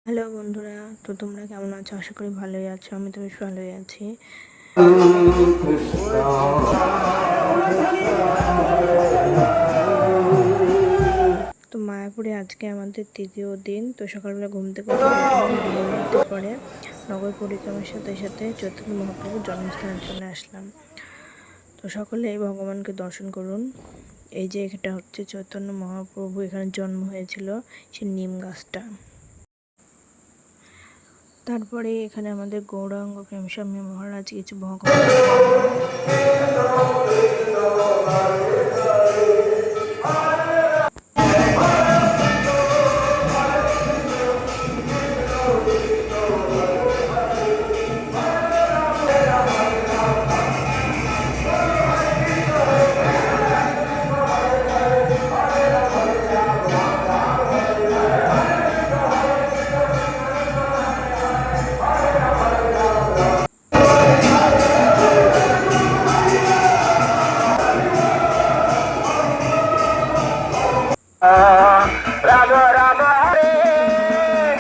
Hello বন্ধুরা, তো তোমরা কেমন আছো? আশা করি ভালোই আছো। আমি তো বেশ ভালোই আছি। তো মায়াপুরে আজকে আমাদের তৃতীয় দিন। তো সকালবেলা ঘুম থেকে উঠে পরে নগর পরিক্রমার সাথে সাথে চৈতন্য মহাপ্রভুর জন্মস্থানে চলে আসলাম। তো সকলে এই ভগবানকে দর্শন করুন। এই যে এটা হচ্ছে চৈতন্য মহাপ্রভু এখানে জন্ম হয়েছিল, সে নিম গাছটা। তারপরে এখানে আমাদের গৌরাঙ্গ প্রেমস্বামী মহারাজ কিছু ভগবান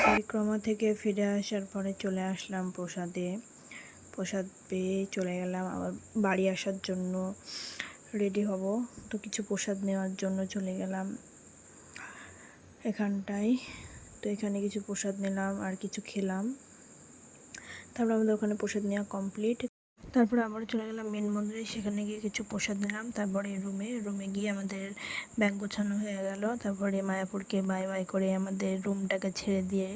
পরিক্রমা থেকে ফিরে আসার পরে চলে আসলাম প্রসাদ পেয়ে চলে গেলাম আবার বাড়ি আসার জন্য রেডি হব। তো কিছু প্রসাদ নেওয়ার জন্য চলে গেলাম এখানটায়। তো এখানে কিছু প্রসাদ নিলাম আর কিছু খেলাম। তারপর আমাদের ওখানে প্রসাদ নেওয়া কমপ্লিট। তারপরে আবার চলে গেলাম মেন মন্দিরে, সেখানে গিয়ে কিছু প্রসাদ নিলাম। তারপরে রুমে গিয়ে আমাদের ব্যাগ গোছানো হয়ে গেল। তারপরে মায়াপুরকে বাই বাই করে আমাদের রুমটাকে ছেড়ে দিয়ে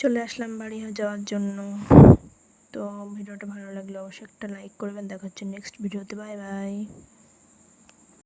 চলে আসলাম বাড়ি যাওয়ার জন্য। তো ভিডিওটা ভালো লাগলে অবশ্যই একটা লাইক করবেন। দেখা হচ্ছে নেক্সট ভিডিওতে। Bye bye.